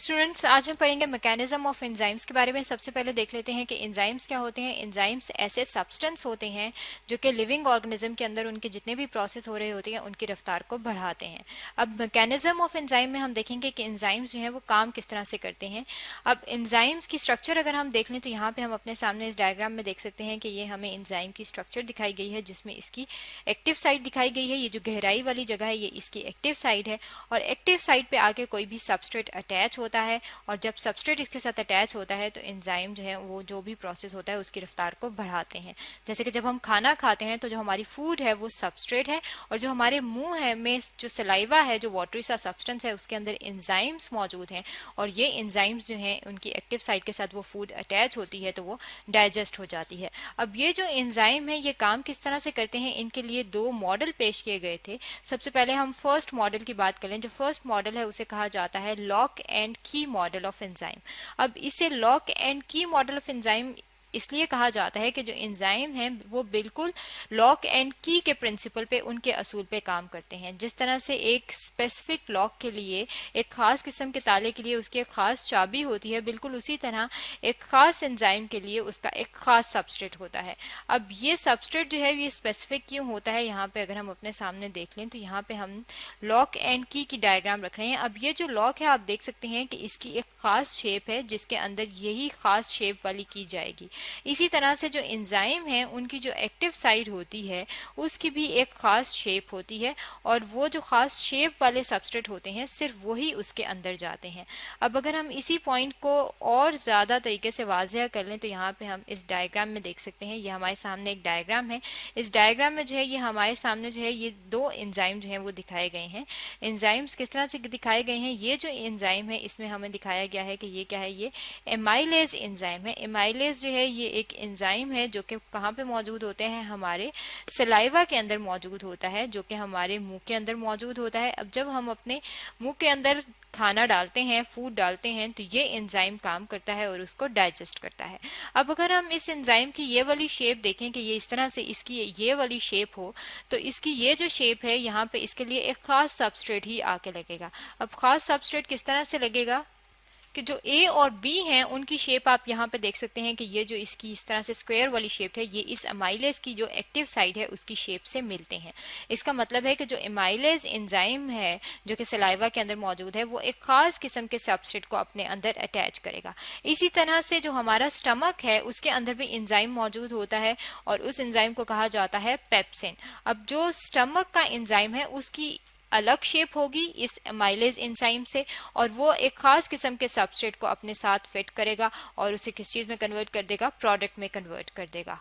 Students, आज हम पढ़ेंगे मैकेनिज्म ऑफ एंजाइम्स के बारे में। सबसे पहले देख लेते हैं कि एंजाइम्स क्या होते हैं। एंजाइम्स ऐसे सब्सटेंस होते हैं जो कि लिविंग ऑर्गेनिज्म के अंदर उनके जितने भी प्रोसेस हो रहे होते हैं उनकी रफ्तार को बढ़ाते हैं। अब मैकेनिज्म ऑफ एंजाइम में हम देखेंगे कि एंजाइम्स जो है वो काम किस तरह से करते हैं। अब एंजाइम्स की स्ट्रक्चर अगर हम देख लें तो यहाँ पे हम अपने सामने इस डायग्राम में देख सकते हैं कि ये हमें एंजाइम की स्ट्रक्चर दिखाई गई है, जिसमें इसकी एक्टिव साइट दिखाई गई है। ये जो गहराई वाली जगह है ये इसकी एक्टिव साइट है, और एक्टिव साइट पे आके कोई भी सबस्ट्रेट अटैच होता है, और जब सबस्ट्रेट इसके साथ अटैच होता है तो एंजाइम जो है वो जो भी प्रोसेस होता है उसकी रफ्तार को बढ़ाते हैं। जैसे कि जब हम खाना खाते हैं तो जो हमारी फूड है वो सबस्ट्रेट है, और जो हमारे मुंह है में जो सलाइवा है, जो वाटरी सा सब्सटेंस है, उसके अंदर एंजाइम्स मौजूद हैं, और ये एंजाइम्स जो हैं उनकी एक्टिव साइट के साथ वो फूड अटैच होती है तो वो डाइजेस्ट हो जाती है। अब ये जो एंजाइम है ये काम किस तरह से करते हैं, इनके लिए दो मॉडल पेश किए गए थे। सबसे पहले हम फर्स्ट मॉडल की बात करें। जो फर्स्ट मॉडल है उसे कहा जाता है लॉक एंड की मॉडल ऑफ एंजाइम। अब इसे लॉक एंड की मॉडल ऑफ एंजाइम इसलिए कहा जाता है कि जो एंजाइम हैं वो बिल्कुल लॉक एंड की के प्रिंसिपल पे, उनके असूल पे काम करते हैं। जिस तरह से एक स्पेसिफिक लॉक के लिए, एक खास किस्म के ताले के लिए उसकी एक खास चाबी होती है, बिल्कुल उसी तरह एक खास एंजाइम के लिए उसका एक खास सबस्ट्रेट होता है। अब ये सबस्ट्रेट जो है ये स्पेसिफिक क्यों होता है, यहाँ पे अगर हम अपने सामने देख लें तो यहाँ पे हम लॉक एंड की डायग्राम रख रहे हैं। अब ये जो लॉक है आप देख सकते हैं कि इसकी एक खास शेप है जिसके अंदर यही खास शेप वाली की जाएगी। इसी तरह से जो एंजाइम है उनकी जो एक्टिव साइट होती है उसकी भी एक खास शेप होती है, और वो जो खास शेप वाले सबस्ट्रेट होते हैं सिर्फ वही उसके अंदर जाते हैं। अब अगर हम इसी पॉइंट को और ज्यादा तरीके से वाज़ेह कर लें तो यहाँ पे हम इस डायग्राम में देख सकते हैं, ये हमारे सामने एक डायग्राम है। इस डायग्राम में जो है ये हमारे सामने जो है ये दो एंजाइम जो है वो दिखाए गए हैं। एंजाइम्स किस तरह से दिखाए गए हैं, ये जो एंजाइम है इसमें हमें दिखाया गया है कि ये क्या है, ये एमाइलेज एंजाइम है। एमाइलेज जो है ये एक एंजाइम है जो कि कहाँ पे मौजूद होते हैं, हमारे सलाइवा के अंदर मौजूद होता है, जो कि हमारे मुंह के अंदर मौजूद होता है। अब जब हम अपने मुंह के अंदर खाना डालते हैं, फूड डालते हैं, तो ये एंजाइम काम करता है और उसको डाइजेस्ट करता है। अब अगर हम इस एंजाइम की ये वाली शेप देखें कि ये इस तरह से इसकी ये वाली शेप हो, तो इसकी ये जो शेप है यहाँ पे इसके लिए एक खास सबस्ट्रेट ही आके लगेगा। अब खास सबस्ट्रेट किस तरह से लगेगा कि जो ए और बी हैं उनकी शेप आप यहाँ पे देख सकते हैं कि ये जो इसकी इस तरह से स्क्वायर वाली शेप है ये इस अमाइलेज की जो एक्टिव साइड है उसकी शेप से मिलते हैं। इसका मतलब है कि जो एमाइलेज एंजाइम है जो कि सलाइवा के अंदर मौजूद है वो एक खास किस्म के सबस्ट्रेट को अपने अंदर अटैच करेगा। इसी तरह से जो हमारा स्टमक है उसके अंदर भी एंजाइम मौजूद होता है, और उस एंजाइम को कहा जाता है पेप्सिन। अब जो स्टमक का एंजाइम है उसकी अलग शेप होगी इस एमाइलेज एंजाइम से, और वो एक खास किस्म के सबस्ट्रेट को अपने साथ फिट करेगा और उसे किस चीज में कन्वर्ट कर देगा, प्रोडक्ट में कन्वर्ट कर देगा।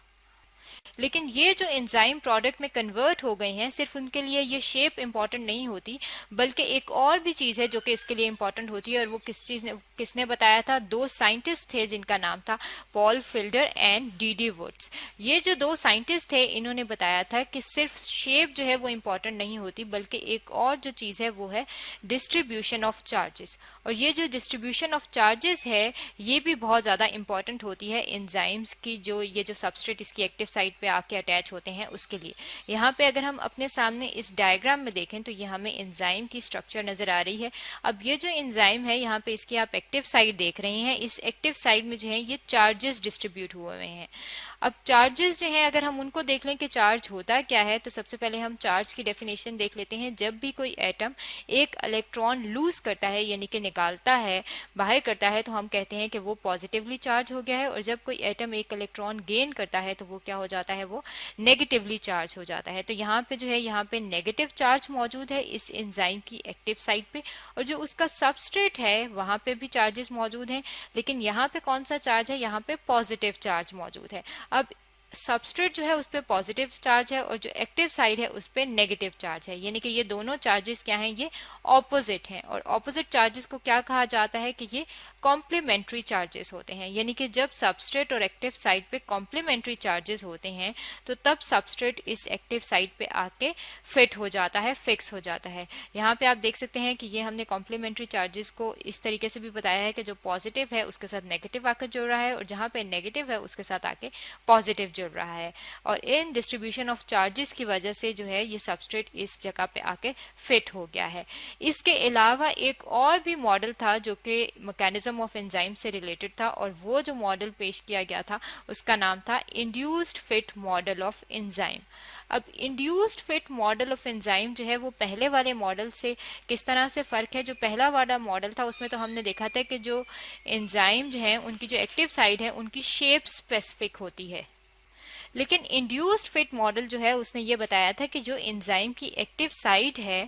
लेकिन ये जो एंजाइम प्रोडक्ट में कन्वर्ट हो गए हैं, सिर्फ उनके लिए ये शेप इंपॉर्टेंट नहीं होती, बल्कि एक और भी चीज है जो कि इसके लिए इंपॉर्टेंट होती है, और वो किसने बताया था, दो साइंटिस्ट थे जिनका नाम था Paul Fielder and D Woods. ये जो दो साइंटिस्ट थे इन्होंने बताया था कि सिर्फ शेप जो है वो इंपॉर्टेंट नहीं होती, बल्कि एक और जो चीज है वो है डिस्ट्रीब्यूशन ऑफ चार्जेस। और ये जो डिस्ट्रीब्यूशन ऑफ चार्जेस है ये भी बहुत ज्यादा इंपॉर्टेंट होती है एंजाइम्स की, जो ये जो सबस्ट्रेट इसकी एक्टिव साइट पे आके अटैच होते हैं उसके लिए। यहाँ पे अगर हम अपने सामने इस डायग्राम में देखें तो ये हमें एंजाइम की स्ट्रक्चर नजर आ रही है। अब ये जो एंजाइम है यहाँ पे इसकी आप एक्टिव साइट देख रहे हैं, इस एक्टिव साइट में जो है ये चार्जेस डिस्ट्रीब्यूट हुए हुए हैं। अब चार्जेस जो है अगर हम उनको देख लें कि चार्ज होता क्या है, तो सबसे पहले हम चार्ज की डेफिनेशन देख लेते हैं। जब भी कोई एटम एक इलेक्ट्रॉन लूज करता है यानी कि निकालता है, बाहर करता है, तो हम कहते हैं कि वो पॉजिटिवली चार्ज हो गया है, और जब कोई एटम एक इलेक्ट्रॉन गेन करता है तो वो क्या हो जाता है, वो नेगेटिवली चार्ज हो जाता है। तो यहाँ पे जो है यहाँ पे नेगेटिव चार्ज मौजूद है इस एंजाइम की एक्टिव साइट पे, और जो उसका सबस्ट्रेट है वहां पे भी चार्जेस मौजूद हैं, लेकिन यहाँ पे कौन सा चार्ज है, यहाँ पे पॉजिटिव चार्ज मौजूद है। अब सबस्ट्रेट जो है उस पर पॉजिटिव चार्ज है और जो एक्टिव साइड है उस पर नेगेटिव चार्ज है, यानी कि ये दोनों चार्जेस क्या हैं, ये ऑपोजिट हैं। और ऑपोजिट चार्जेस को क्या कहा जाता है कि ये कॉम्प्लीमेंट्री चार्जेस होते हैं। यानी कि जब सबस्ट्रेट और एक्टिव साइड पे कॉम्प्लीमेंट्री चार्जेस होते हैं तो तब सबस्ट्रेट इस एक्टिव साइड पे आके फिट हो जाता है, फिक्स हो जाता है। यहाँ पे आप देख सकते हैं कि ये हमने कॉम्प्लीमेंट्री चार्जेस को इस तरीके से भी बताया है कि जो पॉजिटिव है उसके साथ नेगेटिव आकर जुड़ रहा है, और जहाँ पे नेगेटिव है उसके साथ आके पॉजिटिव जुड़ रहा है और इन डिस्ट्रीब्यूशन ऑफ चार्जेस की वजह से जो है ये सबस्ट्रेट इस जगह पे आके फिट हो गया है। इसके अलावा एक और भी मॉडल था जो कि मैकेनिज्म ऑफ एंजाइम से रिलेटेड था और वो जो मॉडल पेश किया गया था उसका नाम था induced fit model of enzyme. अब induced fit model of enzyme जो है वो पहले वाले मॉडल से किस तरह से फर्क है। जो पहला वाला मॉडल था उसमें तो हमने देखा था कि जो एंजाइम जो है उनकी जो एक्टिव साइड है उनकी शेप स्पेसिफिक होती है, लेकिन इंड्यूस्ड फिट मॉडल जो है उसने ये बताया था कि जो एंजाइम की एक्टिव साइट है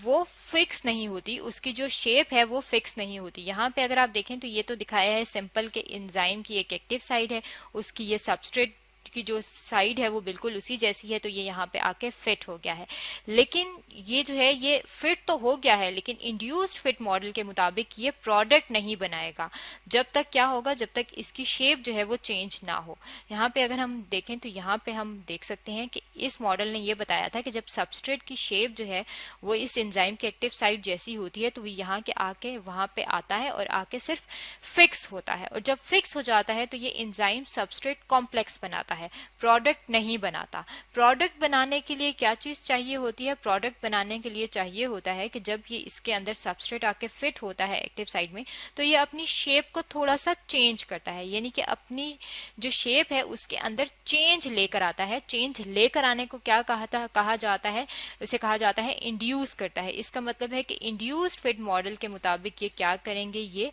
वो फिक्स नहीं होती, उसकी जो शेप है वो फिक्स नहीं होती। यहाँ पे अगर आप देखें तो ये तो दिखाया है सिंपल के एंजाइम की एक एक्टिव साइड है, उसकी ये सबस्ट्रेट की जो साइड है वो बिल्कुल उसी जैसी है, तो ये यहाँ पे आके फिट हो गया है। लेकिन ये जो है ये फिट तो हो गया है, लेकिन इंड्यूस्ड फिट मॉडल के मुताबिक ये प्रोडक्ट नहीं बनाएगा जब तक क्या होगा, जब तक इसकी शेप जो है वो चेंज ना हो। यहाँ पे अगर हम देखें तो यहाँ पे हम देख सकते हैं कि इस मॉडल ने ये बताया था कि जब सबस्ट्रेट की शेप जो है वो इस एंजाइम की एक्टिव साइड जैसी होती है तो वो यहाँ के आके वहां पे आता है और आके सिर्फ फिक्स होता है, और जब फिक्स हो जाता है तो ये एंजाइम सबस्ट्रेट कॉम्प्लेक्स बनाता है, प्रोडक्ट नहीं बनाता। प्रोडक्ट बनाने के लिए क्या चीज चाहिए होती है? प्रोडक्ट बनाने के लिए चाहिए होता है कि जब ये इसके अंदर सबस्ट्रेट आके फिट होता है एक्टिव साइड में तो ये अपनी शेप को थोड़ा सा चेंज करता है, यानी कि अपनी जो शेप है उसके अंदर चेंज लेकर आता है। चेंज लेकर आने को क्या कहा जाता है? उसे कहा जाता है इंड्यूस करता है। इसका मतलब है कि इंड्यूस्ड फिट मॉडल के मुताबिक ये क्या करेंगे, ये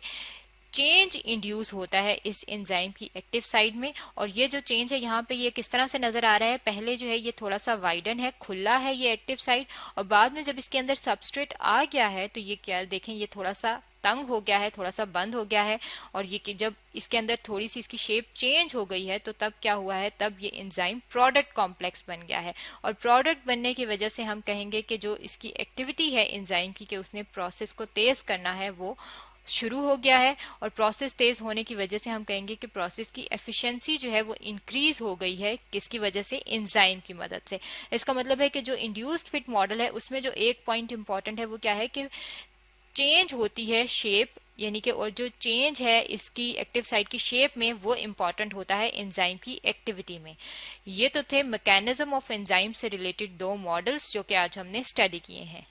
चेंज इंड्यूस होता है इस एंजाइम की एक्टिव साइड में। और ये जो चेंज है यहाँ पे ये किस तरह से नजर आ रहा है, पहले जो है ये थोड़ा सा वाइडन है, खुला है ये एक्टिव साइड, और बाद में जब इसके अंदर सबस्ट्रेट आ गया है तो ये क्या देखें, ये थोड़ा सा तंग हो गया है, थोड़ा सा बंद हो गया है। और ये कि जब इसके अंदर थोड़ी सी इसकी शेप चेंज हो गई है तो तब क्या हुआ है, तब ये एंजाइम प्रोडक्ट कॉम्प्लेक्स बन गया है। और प्रोडक्ट बनने की वजह से हम कहेंगे कि जो इसकी एक्टिविटी है एंजाइम की कि उसने प्रोसेस को तेज करना है वो शुरू हो गया है। और प्रोसेस तेज होने की वजह से हम कहेंगे कि प्रोसेस की एफिशिएंसी जो है वो इंक्रीज हो गई है, किसकी वजह से? एंजाइम की मदद से। इसका मतलब है कि जो इंड्यूस्ड फिट मॉडल है उसमें जो एक पॉइंट इंपॉर्टेंट है वो क्या है कि चेंज होती है शेप, यानी कि और जो चेंज है इसकी एक्टिव साइट की शेप में वो इंपॉर्टेंट होता है एंजाइम की एक्टिविटी में। ये तो थे मैकेनिज्म ऑफ एंजाइम से रिलेटेड दो मॉडल्स जो कि आज हमने स्टडी किए हैं।